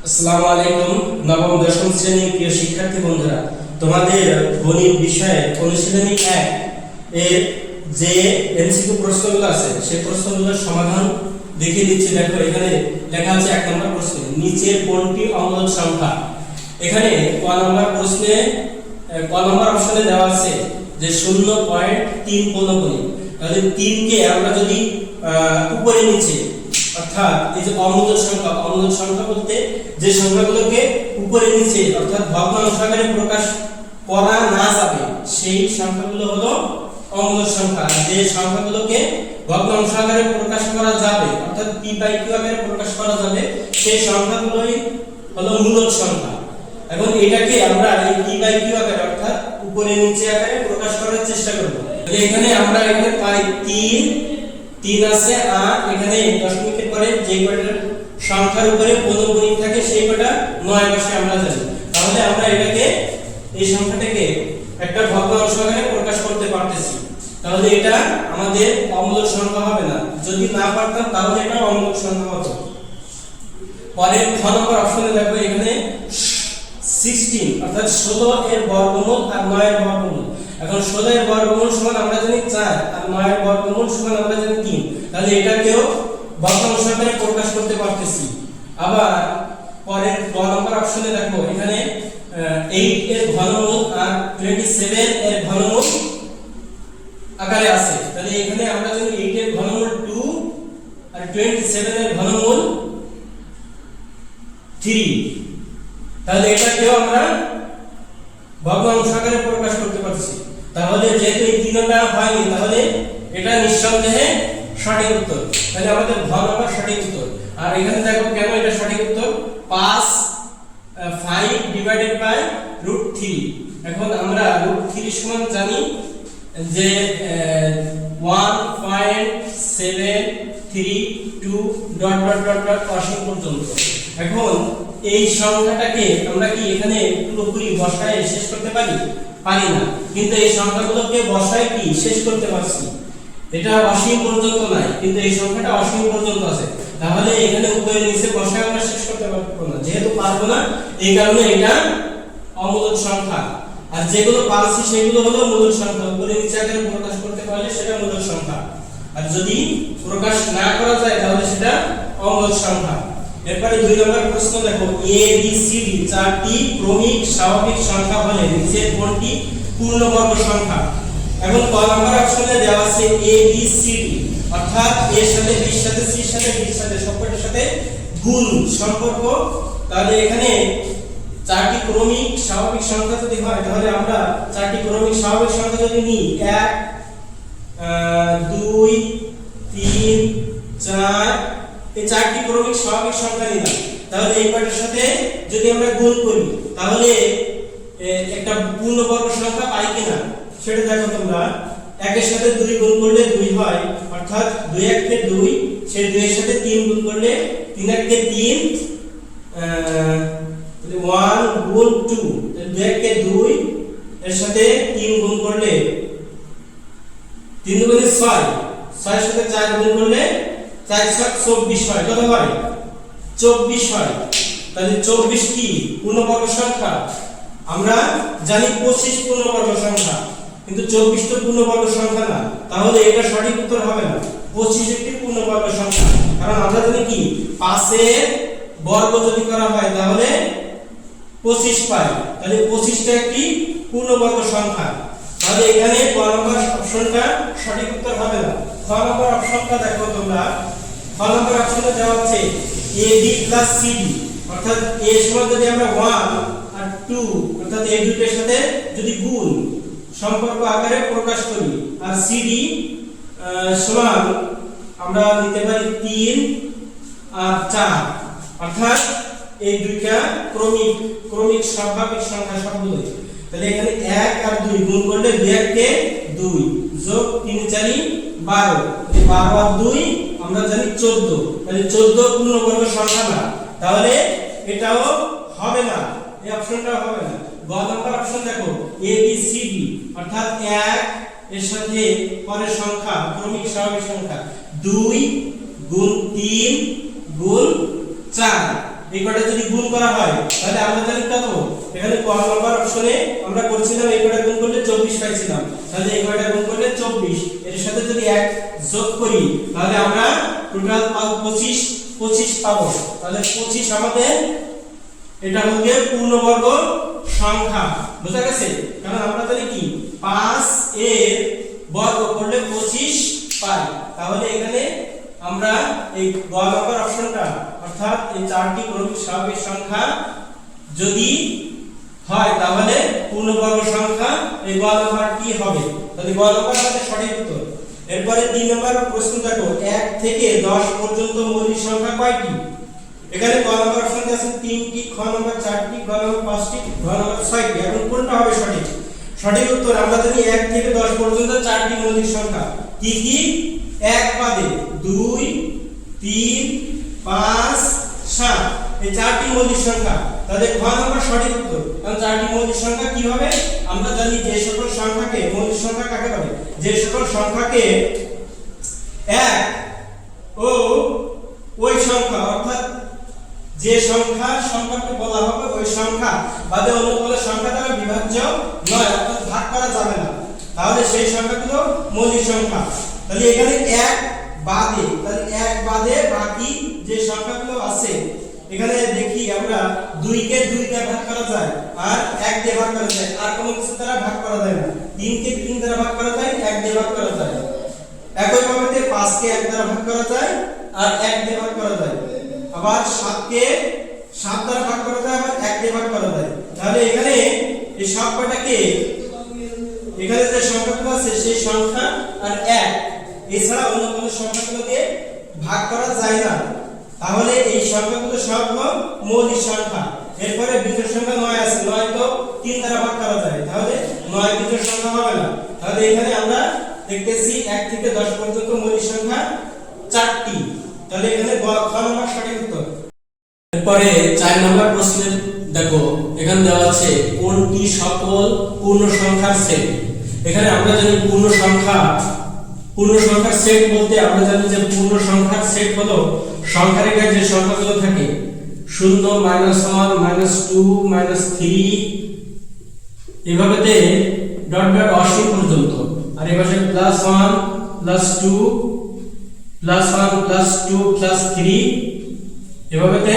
আসসালামু আলাইকুম। নবম দশম শ্রেণীর প্রিয় শিক্ষার্থী বন্ধুরা, তোমাদের গণিত বিষয়ে অনুশীলনী 1 এর যে এমসিকিউ প্রশ্নগুলো আছে সেই প্রশ্নগুলোর সমাধান দেখিয়ে দিচ্ছি। দেখো, এখানে লেখা আছে 1 নম্বর প্রশ্নে নিচের কোনটি অমূলক সংখ্যা। এখানে ক নম্বর প্রশ্নে ক নম্বর অপশনে দেওয়া আছে যে 0.3 পৌনপুনি। তাহলে 3 কে আমরা যদি উপরে নিচে, অর্থাৎ এই যে অমূলক সংখ্যা বলতে যে সংখ্যাগুলোকে উপরে নিচে অর্থাৎ ভগ্নাংশ আকারে প্রকাশ করা না যাবে সেই সংখ্যাগুলো হলো অমূলক সংখ্যা। যে সংখ্যাগুলোকে ভগ্নাংশ আকারে প্রকাশ করা যাবে অর্থাৎ p/q আকারে প্রকাশ করা যাবে সেই সংখ্যাগুলোই হলো মূলক সংখ্যা। এখন এটাকে আমরা এই p/q আকারে অর্থাৎ উপরে নিচে আকারে প্রকাশ করার চেষ্টা করব। এখানে আমরা পাই 3 আছে, আর এখানে দশমিকের পরে যে কয়টা সংখ্যার উপরে পৌনপুনি থাকে সেই কয়টা 9 বসে আমরা জানি। তাহলে আমরা এটাকে এই সংখ্যাটাকে একটা ভগ্নাংশ আকারে প্রকাশ করতে পারতেছি। তাহলে এটা আমাদের অমূলক সংখ্যা হবে না। যদি না পারতাম তাহলে এটা অমূলক সংখ্যা হতো। পরের খ নম্বর অপশনে দেখো, এখানে 16 অর্থাৎ 16 এর বর্গমূল আর 9 এর বর্গমূল। এখন 16 এর বর্গমূল সমান আমরা জানি 4 আর 9 এর বর্গমূল সমান আমরা জানি 3। তাহলে এটাকেও ভগ্নাংশ আকারে প্রকাশ করতে পারতেছি। আবার পরের গ নম্বর অপশনে দেখো, এখানে 8 এর ঘনমূল আর 27 এর ঘনমূল আকারে আছে। তাহলে এখানে আমরা জানি 8 এর ঘনমূল 2 আর 27 এর ঘনমূল 3। তাহলে এটাকেও আমরা ভগ্নাংশ আকারে প্রকাশ করতে পারছি। তাহলে যেহেতু এই তিনটা হয়নি, তাহলে এটা নিঃসন্দেহে সঠিক উত্তর। তাহলে আমাদের ঘ নম্বর সঠিক উত্তর। আর এখানে দেখো কেন এটা সঠিক উত্তর, 5 ডিভাইডেড বাই √3। এখন আমরা √3 সমান জানি যে 1.732 অসীম পর্যন্ত। এখন এই সংখ্যাটাকে আমরা কি এখানে পুরোপুরি বসায় শেষ করতে পারি না, কিন্তু এই সংখ্যাগুলোকে বসায় কি শেষ করতে পারছি। এটা অসীম পর্যন্ত নাই, কিন্তু এই সংখ্যাটা অসীম পর্যন্ত আছে। তাহলে এখানে উপরে নিচে বসায় আমরা শেষ করতে পারবো না। যেহেতু পারবো না, এই কারণে এটা অমূলক সংখ্যা। আর যেগুলো পারছি সেগুলো হলো মূলক সংখ্যা। উপরে নিচে আকারে প্রকাশ করতে পারলে সেটা মূলক সংখ্যা, আর যদি প্রকাশ না করা যায় তাহলে সেটা অমূলক সংখ্যা। এরপরে 2 নম্বর প্রশ্ন দেখো, a b c d চারটি ক্রমিক স্বাভাবিক সংখ্যা হলে নিচের কোনটি পূর্ণবর্গ সংখ্যা। এখন ক নম্বর অপশনে দেওয়া আছে a b c d অর্থাৎ a এর সাথে b এর সাথে c এর সাথে d এর সাথে সবকটার সাথে গুণ সম্পর্ক। তাহলে এখানে চারটি ক্রমিক স্বাভাবিক সংখ্যা যদি হয়, তাহলে আমরা চারটি ক্রমিক স্বাভাবিক সংখ্যা যদি নিই 1 2 3 4, এই চারটি ক্রমিক স্বাভাবিক সংখ্যা নিলাম। তাহলে এই কয়টার সাথে যদি আমরা গুণ করি তাহলে একটা পূর্ণবর্গ সংখ্যা পাই কিনা সেটা দেখো তোমরা। 1 এর সাথে 2 গুণ করলে 2 হয়, অর্থাৎ 2 1 কে 2, সেই 2 এর সাথে 3 গুণ করলে 3 1 কে 3, 1 গুণ 2, 2 1 কে 2 এর সাথে 3 গুণ করলে 3 গুণে 6, 6 এর সাথে 4 গুণ করলে 4 7 24 হয়। কত হয়? 24 হয়। তাহলে 24 কি পূর্ণবর্গ সংখ্যা? আমরা জানি 25 পূর্ণবর্গ সংখ্যা, কিন্তু 24 তো পূর্ণবর্গ সংখ্যা না। তাহলে এটা সঠিক উত্তর হবে না। 25 একটি পূর্ণবর্গ সংখ্যা, কারণ আমরা জানি কি 5 এর বর্গ যদি করা হয় তাহলে 25 পাই। তাহলে 25 টা একটি পূর্ণবর্গ সংখ্যা। তাহলে এখানে ক নম্বর অপশনটা সঠিক উত্তর হবে না। খ নম্বর অপশনটা দেখো তোমরা। খ নম্বর অপশনে দেওয়া আছে ab + cd অর্থাৎ a সমান যদি আমরা 1 আর 2 অর্থাৎ এই দুটোর সাথে যদি গুণ সম্পর্ক আকারে প্রকাশ করি, আর cd সমান আমরা নিতে পারি 3 আর 4, অর্থাৎ এই দুইটা ক্রমিক স্বাভাবিক সংখ্যা সবগুলো। তাহলে এখানে 1 আর 2 গুণ করলে 2 1 কে 2 যোগ 3 4 12, 12 আর 2 আমরা জানি 14। তাহলে 14 পূর্ণবর্গ সংখ্যা না, তাহলে এটাও হবে না, এই অপশনটাও হবে না। গ নম্বর অপশন দেখো, a b c d অর্থাৎ 1 এর সাথে পরের সংখ্যা ক্রমিক স্বাভাবিক সংখ্যা 2 গুণ 3 গুণ 4 এই কয়টা যদি গুণ করা হয় তাহলে আমরা জানি কত, এখানে ক নাম্বার অপশনে আমরা করছিলাম এই কয়টা গুণ করলে 24 পাইছিলাম, তাহলে এই কয়টা গুণ করলে 24, এর সাথে যদি 1 যোগ করি তাহলে আমরা টোটাল পাবো 25 পাবো। তাহলে 25 আমাদের এটা হচ্ছে পূর্ণবর্গ সংখ্যা, বুঝা গেছে? কারণ আমরা জানি কি 5 এর বর্গ করলে 25 পাই। তাহলে এখানে আমরা এই গ নাম্বার অপশনটা অর্থাৎ এই চারটি ক্রমিক স্বাভাবিক সংখ্যা যদি হয় তাহলে পূর্ণবর্গ সংখ্যা এই গ নাম্বারটি হবে। তাহলে গ নাম্বার আমাদের সঠিক উত্তর। এরপরে 3 নম্বর প্রশ্ন দেখো 1 থেকে 10 পর্যন্ত মৌলিক সংখ্যা কয়টি? এখানে ক নাম্বার অপশনে আছে 3টি, খ নাম্বার 4টি, গ নাম্বার 5টি, ঘ নাম্বার 6টি। এখন কোনটা হবে সঠিক? সঠিক উত্তর আমরা জানি 1 থেকে 10 পর্যন্ত 4টি মৌলিক সংখ্যা। কি কি? 1 বাদে 2 3 5 7 এই 4টি মৌলিক সংখ্যা। তাহলে ঘ নাম্বার সঠিক উত্তর। কারণ 4টি মৌলিক সংখ্যা কি হবে? আমরা জানি যে সকল সংখ্যাকে মৌলিক সংখ্যা কাকে বলে? যে সকল সংখ্যাকে 1 ও ওই সংখ্যা অর্থাৎ যে সংখ্যাকে বলা হবে ওই সংখ্যা বাদে অন্য কোনো সংখ্যা দ্বারা বিভাজ্য নয়, অর্থাৎ ভাগ করা যাবে না, তাহলে সেই সংখ্যাগুলো মৌলিক সংখ্যা। তাহলে এখানে 1 বাদে, তাহলে 1 বাদে বাকি যে সংখ্যাগুলো আছে এখানে দেখি আমরা 2 কে 2 দিয়ে ভাগ করা যায় আর 1 দিয়ে ভাগ করা যায়, আর কোনো কিছু দ্বারা ভাগ করা যায় না। 3 কে 3 দ্বারা ভাগ করা যায়, 1 দিয়ে ভাগ করা যায়। একইভাবে 5 কে 1 দ্বারা ভাগ করা যায় আর 1 দিয়ে ভাগ করা যায়। আবার 7 কে 7 দ্বারা ভাগ করা যায়, আবার 1 দিয়ে ভাগ করা যায়। তাহলে এখানে এই সব কয়টাকে এখানে যে সংখ্যাগুলো আছে সেই সংখ্যা আর 1 এছাড়া অন্য কোনো সংখ্যাগুলোকে ভাগ করা যায় না, তাহলে এই সংখ্যাগুলো সব হলো মৌলিক সংখ্যা। এরপরে বিজোড় সংখ্যা 9 আছে, 9 তো 3 দ্বারা ভাগ করা যায়, তাহলে 9 বিজোড় সংখ্যা হবে না। তাহলে এখানে আমরা দেখতেছি 1 থেকে 10 পর্যন্ত মৌলিক সংখ্যা 4টি। তাহলে এখানে খ নাম্বার সঠিক উত্তর। এরপরে 4 নম্বর প্রশ্নে দেখো এখানে দেওয়া আছে কোনটি সকল পূর্ণ সংখ্যার সেট। এখানে আমরা জানি পূর্ণ সংখ্যার সেট বলতে আমরা জানি যে পূর্ণ সংখ্যার সেট হলো সংখ্যা রেখায় যে সংখ্যাগুলো থাকে 0 -1 -2 -3 এভাবেতে ডট ডট অসীম পর্যন্ত, আর এই পাশে +1 +2 +1 +2 +3 এভাবেতে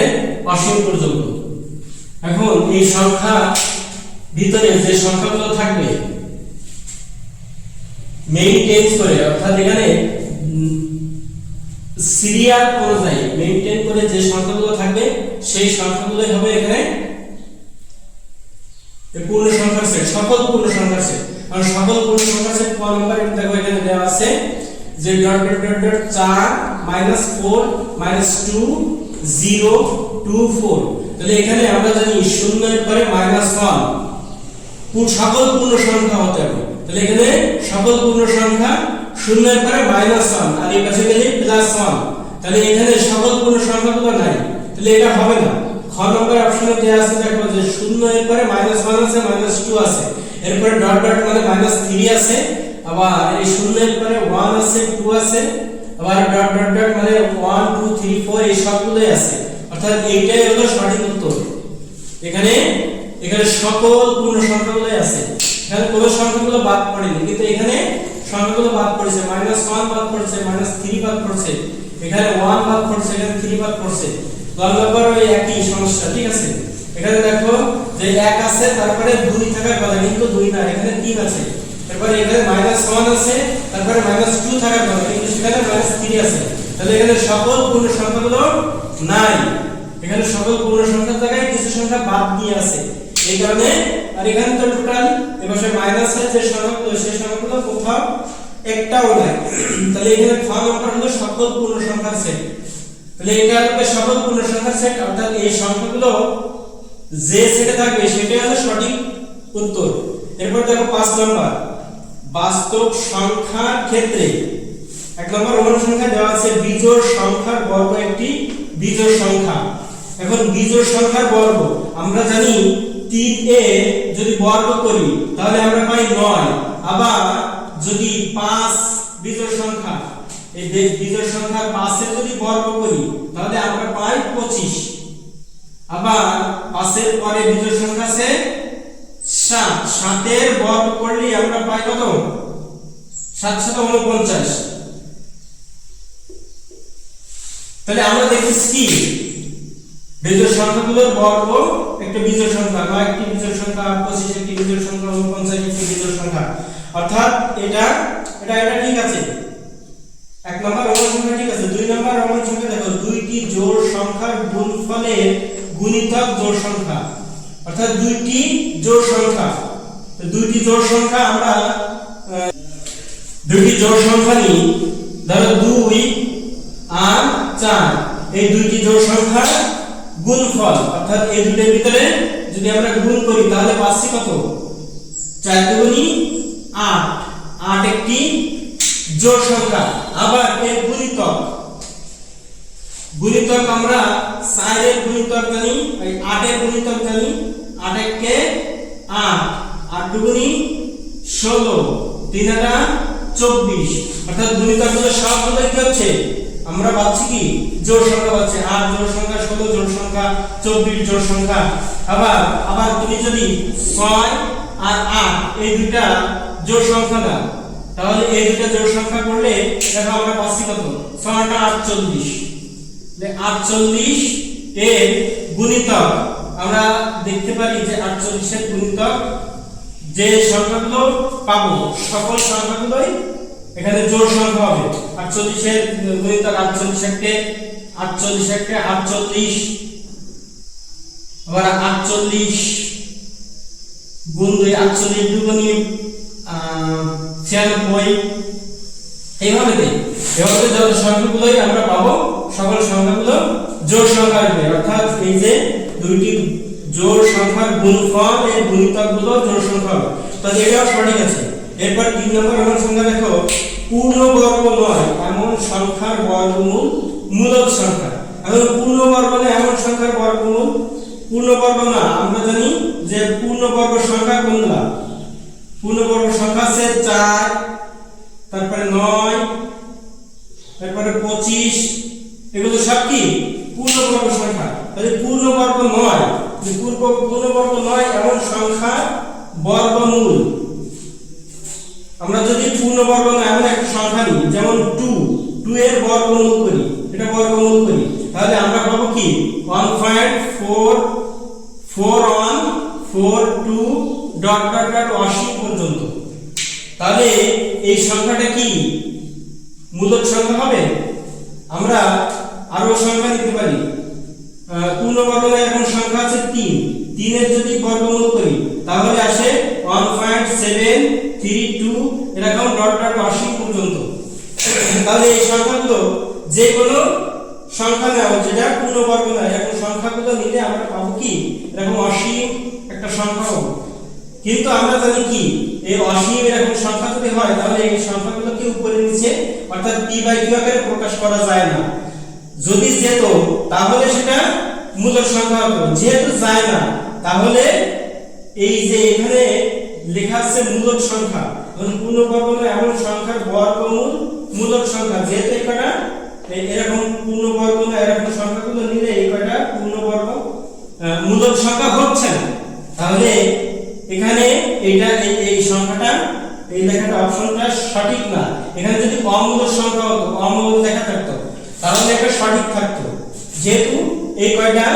অসীম পর্যন্ত। এখন এই সংখ্যা ভিতরে যে সংখ্যাগুলো থাকবে মেইনটেইন করে, অর্থাৎ এখানে সিরিয়াল অনুযায়ী মেইনটেইন করে যে সংখ্যাগুলো থাকবে সেই সংখ্যাগুলোই হবে এখানে পূর্ণ সংখ্যার সেট, সকল পূর্ণ সংখ্যার সেট। আর সকল পূর্ণ সংখ্যার সেট কোন নাম্বার দেখো এখানে দেওয়া আছে যে ডট ডট ডট ডট 4 -4 -2 0 2 4। তাহলে এখানে আমরা জানি 0 এর পরে -1 সকল পূর্ণ সংখ্যা হতে হবে। তাহলে এখানে সকল পূর্ণ সংখ্যা 0 এর পরে -1 আর এই পাশে গেলে +1, তাহলে এখানে সকল পূর্ণ সংখ্যাগুলো নাই, তাহলে এটা হবে না। খ নম্বর অপশনে দেয়া আছে দেখো যে 0 এর পরে -1 আছে -2 আছে, এরপরে ডট ডট মানে -3 আছে, আবার এই 0 এর পরে 1 আছে 2 আছে, আবার ডট ডট ডট মানে 1 2 3 4 এই সবগুলোই আছে, অর্থাৎ এইটাই হলো সঠিক উত্তর। এখানে সকল পূর্ণ সংখ্যাগুলোই আছে, এখানে কোনো সংখ্যাগুলো বাদ পড়েনি, কিন্তু এখানে সংখ্যাগুলো বাদ পড়েছে, -1 বাদ পড়েছে, -3 বাদ পড়েছে, এখানে 1 বাদ পড়েছে, এখানে 3 বাদ পড়ছে। নম্বর ওই একই সমস্যা, ঠিক আছে? এখানে দেখো যে 1 আছে তারপরে 2 থাকার কথা, কিন্তু 2 না, এখানে 3 আছে। তারপরে এখানে -1 আছে তারপরে -2 থাকার কথা, কিন্তু সেখানে -3 আছে। তাহলে এখানে সকল পূর্ণ সংখ্যাগুলো নাই, এখানে সকল পূর্ণ সংখ্যার জায়গায় কিছু সংখ্যা বাদ দিয়ে আছে, এই কারণে। আর এখানে তো টোটাল এবারে মাইনাস এর যে সংখ্যাগুলো সেই সংখ্যাগুলো কোথাও একটাও নাই। তাহলে এখানে খ নাম্বার হলো সকল পূর্ণ সংখ্যার সেট। তাহলে এটা হলো সকল পূর্ণ সংখ্যার সেট, অর্থাৎ এই সংখ্যাগুলো যে সেটে থাকবে সেটাই হলো সঠিক উত্তর। এরপর দেখো 5 নাম্বার বাস্তব সংখ্যার ক্ষেত্রে 1 নম্বর অনুসংখ্যা দেওয়া আছে বিজোড় সংখ্যার বর্গ একটি বিজোড় সংখ্যা। এখন বিজোড় সংখ্যার বর্গ আমরা জানি 3a যদি বর্গ করি তাহলে আমরা পাই 9, আবার যদি 5 বিজোড় সংখ্যা এই বিজোড় সংখ্যা 5 এর যদি বর্গ করি তাহলে আমরা পাই 25। আবার 5 এর পরে বিজোড় সংখ্যা আছে 7, 7 এর বর্গ করলে আমরা পাই কত? 7 7 49। তাহলে আমরা দেখতেছি কি বিজোড় সংখ্যাগুলোর বর্গ একটা বিজোড় সংখ্যা, বা একটি বিজোড় সংখ্যা, 25 একটি বিজোড় সংখ্যা, 49 একটি বিজোড় সংখ্যা। অর্থাৎ এটা ঠিক আছে। এক নম্বর রোমান সংখ্যা ঠিক আছে। 2 নম্বর রোমান সংখ্যা দেখো, দুইটি জোড় সংখ্যার গুণফলের গুণিতক জোড় সংখ্যা। অর্থাৎ দুইটি জোড় সংখ্যা, তো দুইটি জোড় সংখ্যা আমরা দুইটি জোড় সংখ্যা নিই, ধরো 2 আর 4, এই দুইটি জোড় সংখ্যার গুণফল, অর্থাৎ এই দুটোর ভিতরে যদি আমরা গুণ করি তাহলে পাচ্ছি কত? 4 দুগুণী 8, 8 একটি জোড় সংখ্যা। আবার এর গুণিতক আমরা 4 এর গুণিতক জানি, এই 8 এর গুণিতক জানি। 8 একে 8, 8 দুগুণী 16, 3 আটা 24। অর্থাৎ গুণিতকগুলো সবগুলো কি হচ্ছে? আমরা পাচ্ছি কি জোড় সংখ্যা পাচ্ছি। 8 জোড় সংখ্যা, 16 জোড় সংখ্যা, 24 জোড় সংখ্যা। আবার তুমি যদি 6 আর 8 এই দুইটা জোড় সংখ্যা দাও, তাহলে এই দুইটা জোড় সংখ্যা করলে দেখো আমরা পাচ্ছি কত? 6 টা 48। 48 এর গুণিতক আমরা দেখতে পারি যে 48 এর গুণিতক যে সংখ্যাগুলো পাবো সকল সংখ্যাগুলোই এখানে জোড় সংখ্যা হবে। 48 এর গুণিতক 48 একে 48, আবার 48 গুণ 2, 48 দুগুণী 96। এইভাবে যত সংখ্যাগুলোই আমরা পাবো সকল সংখ্যাগুলো জোড় সংখ্যা আসবে। অর্থাৎ এই যে দুইটি জোড় সংখ্যার গুণফল এর গুণিতকগুলো জোড় সংখ্যা হবে। তাহলে এটাও সঠিক আছে। এরপর 3 নম্বর এমন সংখ্যা দেখো, পূর্ণবর্গ নয় এমন সংখ্যার বর্গমূল মূলদ সংখ্যা। এখন পূর্ণবর্গ নয় এমন সংখ্যার বর্গমূল, পূর্ণবর্গ না আমরা জানি যে পূর্ণবর্গ সংখ্যা কোনগুলা? পূর্ণবর্গ সংখ্যা আছে 4, তারপরে 9, তারপরে 25, এগুলো সব কি পূর্ণবর্গ সংখ্যা। তাহলে পূর্ণবর্গ নয় এমন সংখ্যার বর্গমূল, আমরা যদি পূর্ণবর্গ নয় এমন একটা সংখ্যা নিই, যেমন 2 এর বর্গমূল করি, এটা বর্গমূল করি, তাহলে আমরা পাবো কি 1.441442 ডট ডট ডট অসীম পর্যন্ত। তাহলে এই সংখ্যাটা কি মূলদ সংখ্যা হবে? আমরা আরো সংখ্যা নিতে পারি। পূর্ণবর্গের এখন সংখ্যা আছে 3 এর যদি বর্গমূল করি তাহলে আসে 1.732 এরকম ডট ডট অসীম পর্যন্ত। তাহলে এই সংখ্যাগুলো যে কোনো সংখ্যা নাও যেটা পূর্ণবর্গ নয়, এরকম সংখ্যাগুলো নিলে আমরা পাবো কি এরকম অসীম একটা সংখ্যা হবে। কিন্তু আমরা জানি কি এই অসীম এরকম সংখ্যা যদি হয় তাহলে এই সংখ্যাগুলোকে উপরে নিচে অর্থাৎ p বাই q আকারে প্রকাশ করা যায় না। যদি যেত তাহলে সেটা মূলদ সংখ্যা হতো, যেহেতু যায় না তাহলে এই যে এখানে লেখা আছে মূলদ সংখ্যা, পূর্ণবর্গ এমন সংখ্যার বর্গমূল মূলদ সংখ্যা, যেহেতু এটা এরকম পূর্ণবর্গ না এরকম সংখ্যাগুলো নিলে এই কয়টা পূর্ণবর্গ মূলদ সংখ্যা হচ্ছে না, তাহলে এখানে এইটা এই সংখ্যাটা এই লেখাটা অপশনটা সঠিক না। এখানে যদি অমূলদ সংখ্যা হতো, অমূলদ লেখা থাকতো তাহলে এটা সঠিক থাকতো। যেহেতু এই কয়টা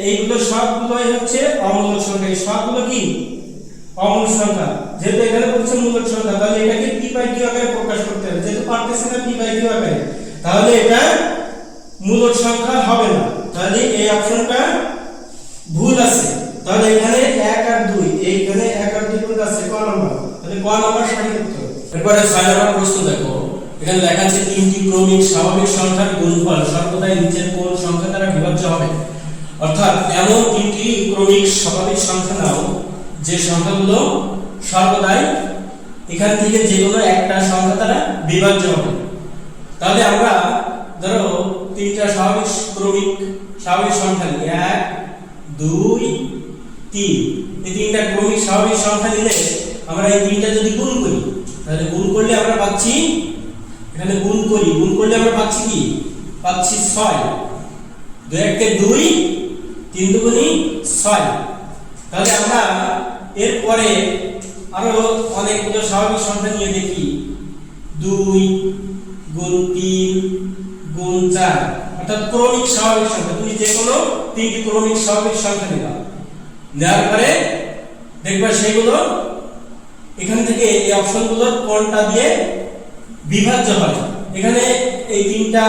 এইগুলো সবগুলোই হচ্ছে অমূলদ সংখ্যা, এই সবগুলো কি অমূলদ সংখ্যা। যেহেতু এখানে বলছে মূলদ সংখ্যা তাহলে এটাকে p বাই q আকারে প্রকাশ করতে হবে। যেহেতু পারতেছে না p বাই q আকারে তাহলে এটা মূলদ সংখ্যা হবে না। তাহলে এই অপশনটা ভুল আছে। তাহলে এখানে 1 আর 2 এইখানে 1 আর 2 কোনটা আছে? ক নাম্বার। তাহলে ক নাম্বার সঠিক উত্তর। এরপরে 6 নম্বর প্রশ্ন দেখো, এখানে লেখা আছে তিনটি ক্রমিক স্বাভাবিক সংখ্যার গুণফল সর্বদাই নিচের কোন সংখ্যা দ্বারা বিভাজ্য হবে। অর্থাৎ এমন তিনটি ক্রমিক স্বাভাবিক সংখ্যা নাও যে সংখ্যাগুলো সর্বদাই এখান থেকে যে কোনো একটা সংখ্যা দ্বারা বিভাজ্য হবে। তাহলে আমরা ধরো তিনটা ক্রমিক স্বাভাবিক সংখ্যা নিই, 1 2 3, এই তিনটা ক্রমিক স্বাভাবিক সংখ্যা নিলে আমরা এই তিনটা যদি গুণ করি তাহলে গুণ করলে আমরা পাচ্ছি, এখানে গুণ করলে আমরা পাচ্ছি কি পাচ্ছি 6, 2 1 2, 3 দুগুণী 6। তাহলে আমরা এরপরে আরো অনেকগুলো স্বাভাবিক সংখ্যা নিয়ে দেখি। 2 গুণ 3 গুণ 4, অর্থাৎ ক্রমিক স্বাভাবিক সংখ্যা। তুমি যে কোনো তিনটি ক্রমিক স্বাভাবিক সংখ্যা নিবা, নেওয়ার পরে দেখবা সেগুলো এখান থেকে এই অপশনগুলোর কোনটা দিয়ে বিভাজ্য হয়। এখানে এই তিনটা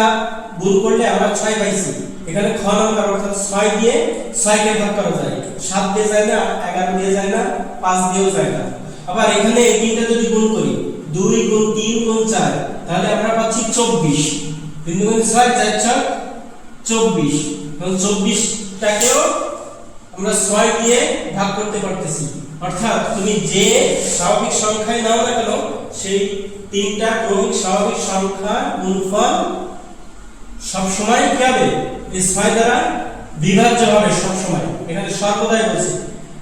গুণ করলে আমরা 6 পাইছি। এখানে খ নাম্বার অর্থাৎ 6 দিয়ে 6 কে ভাগ করা যায়, 7 দিয়ে যায় না, 11 দিয়ে যায় না, 5 দিয়েও যায় না। আবার এখানে এই তিনটা যদি গুণ করি 2 গুণ 3 গুণ 4, তাহলে আমরা পাচ্ছি 24। 3 গুণ 6 4 6 24। এবং 24 টাকেও আমরা 6 দিয়ে ভাগ করতে পারতেছি। অর্থাৎ তুমি যে স্বাভাবিক সংখ্যায় নাও না কেন, সেই তিনটা ক্রমিক স্বাভাবিক সংখ্যা গুণফল সব সময় কি হবে, এই 6 দ্বারা বিভাজ্য হবে সব সময়। এখানে সর্বদাই বলছে।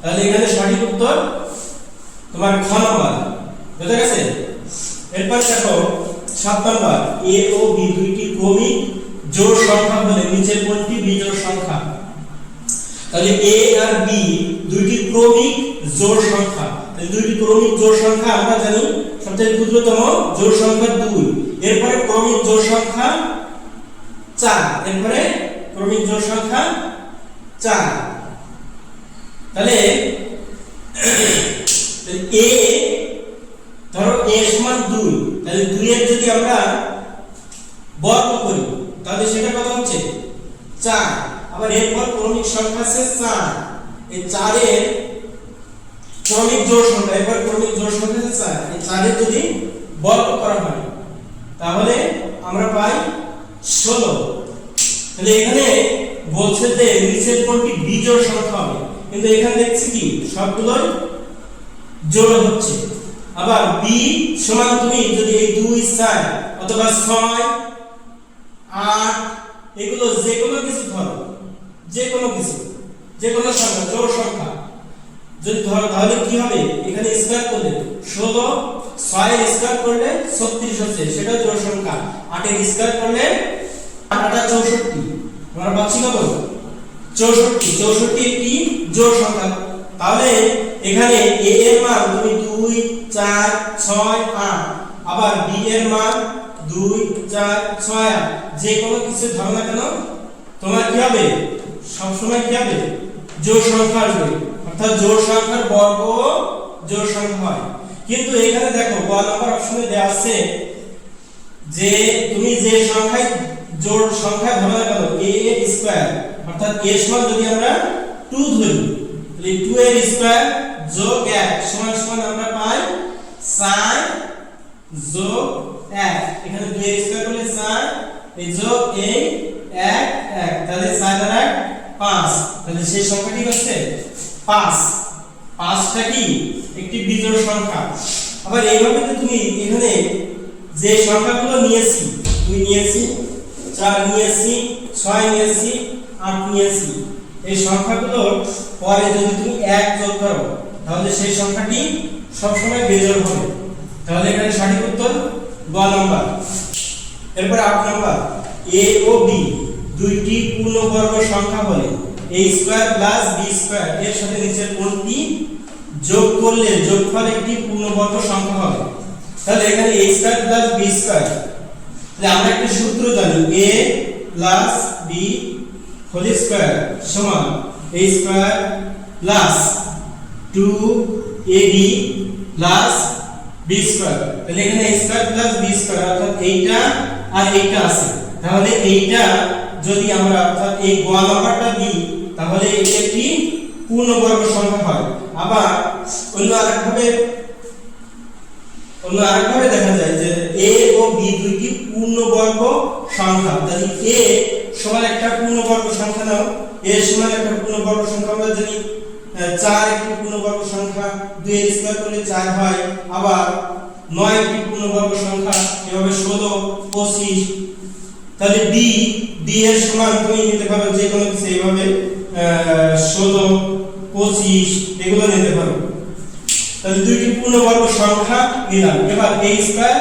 তাহলে এখানে সঠিক উত্তর তোমার খ নাম্বার। বুঝা গেছে? এরপর দেখো 7 নাম্বার, a ও b দুইটি ক্রমিক জোড় সংখ্যা হলে নিচের কোনটি বিজোড় সংখ্যা? তাহলে a আর b দুইটি ক্রমিক জোড় সংখ্যা। তাহলে দুইটি ক্রমিক জোড় সংখ্যা আমরা জানি সবচেয়ে ক্ষুদ্রতম জোড় সংখ্যা 2, এরপরে ক্রমিক জোড় সংখ্যা 4, এরপরে ক্রমিক জোড় সংখ্যা 4। তাহলে a ধরো a সমান 2, তাহলে 2 এর যদি আমরা বর্গ করি তাহলে সেটা কত হচ্ছে 4। আবার এরপর ক্রমিক সংখ্যা আছে 4, এই 4 এর ক্রমিক জোড় সংখ্যা, এরপর ক্রমিক জোড় সংখ্যা আছে 4, এই 4 এর যদি বর্গ করা হয় তাহলে আমরা পাই 16। তাহলে এখানে বলছে যে নিচের কোনটি বিজোড় সংখ্যা হবে, কিন্তু এখানে দেখছি কি সবগুলোই জোড় হচ্ছে। আবার b সমান তুমি যদি এই 2 4 অথবা 6 8 এগুলো যে কোনো কিছু ধরো, যে কোনো কিছু, যে কোনো সংখ্যা জোড় সংখ্যা যদি ধরো তাহলে কি হবে, এখানে স্কয়ার করলে 16, 6 এর স্কয়ার করলে 36 হচ্ছে, সেটা জোড় সংখ্যা। 8 এর স্কয়ার করলে 8 8 64, আমরা পাচ্ছি কত 64। 64 একটি জোড় সংখ্যা। তাহলে এখানে a এর মান তুমি 2 4 6 8, আবার b এর মান 2 4 6 8, যে কোনো কিছু ধরো না কেন তোমার কি হবে, সব সময় কি হবে জোড় সংখ্যা আসবে। অর্থাৎ জোড় সংখ্যার বর্গ জোড় সংখ্যা হয়। কিন্তু এখানে দেখো গ নাম্বার অপশনে দেয়া আছে যে তুমি যে সংখ্যায় জোড় সংখ্যা ধরো না কেন a এর স্কয়ার, অর্থাৎ a সমান যদি আমরা 2 ধরি তাহলে 2 এর স্কয়ার যোগ 1 সমান সমান আমরা পাই 4 যোগ 1। এখানে 2 এর স্কয়ার করলে 4, এই যোগ এই 1 1, তাহলে 4 দ্বারা 5, তাহলে সেই সংখ্যাটি হচ্ছে 5। 5টা কি একটি বিজোড় সংখ্যা। আবার এইভাবে তুমি এখানে যে সংখ্যাগুলো নিয়েছি, 2 নিয়েছি, 4 নিয়েছি, 6 নিয়েছি, 8 নিয়েছি, এই সংখ্যাগুলো পরে যদি তুমি 1 যোগ করো তাহলে সেই সংখ্যাটি সব সময় বিজোড় হবে। তাহলে এখানে সঠিক উত্তর গ নাম্বার। এরপর 8 নাম্বার, a ও b দুইটি পূর্ণবর্গ সংখ্যা হলে a square plus b square এর সাথে নিচের কোনটি যোগ করলে যোগফল একটি পূর্ণবর্গ সংখ্যা হবে? তাহলে এখানে a square plus b square, তাহলে আমরা একটা সূত্র জানি, a plus b whole square সমান a square plus 2ab plus b square. তাহলে এখানে a square plus b square অর্থাৎ এইটা আর এইটা আছে, তাহলে এইটা যদি আমরা অর্থাৎ এই গ নাম্বারটা দিই তাহলে এটা একটি পূর্ণবর্গ সংখ্যা হয়। আবার অন্য আরেকভাবে দেখা যায় যে a ও b দুইটি পূর্ণবর্গ সংখ্যা। তাহলে a সমান একটা পূর্ণবর্গ সংখ্যা নাও, a সমান একটা পূর্ণবর্গ সংখ্যা আমরা জানি 4 একটি পূর্ণবর্গ সংখ্যা, 2 এর স্কয়ার করলে 4 হয়। আবার 9 একটি পূর্ণবর্গ সংখ্যা, এভাবে 16 25। তাহলে b এর সমান তুমি নিতে পারো যে কোনো কিছু, এইভাবে 16 25 এগুলো নিতে পারো। তাহলে দুইটি পূর্ণবর্গ সংখ্যা নিলাম। এবার a square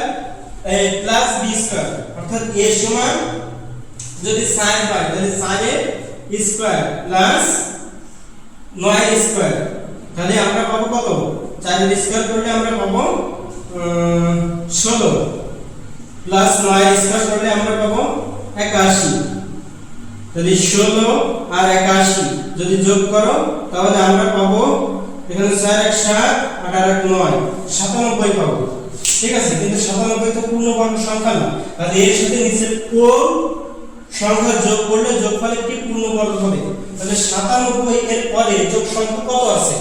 plus b square অর্থাৎ a সমান যদি sin হয় তাহলে sin এর স্কয়ার প্লাস 9 এর স্কয়ার, তাহলে আমরা পাবো কত? 4 এর স্কয়ার করলে আমরা পাবো 16 প্লাস 9 এর স্কয়ার করলে আমরা পাবো 81। যদি 16 আর 81 যদি যোগ করো তাহলে আমরা পাবো এখানে 4 1 7 8 8 9 97 পাবো। ঠিক আছে, কিন্তু 97 তো পূর্ণবর্গ সংখ্যা না, তাহলে এর সাথে নিচের কোন সংখ্যা যোগ করলে যোগফল একটি পূর্ণবর্গ হবে। তাহলে 97 এর পরে যোগ সংখ্যা কত আছে?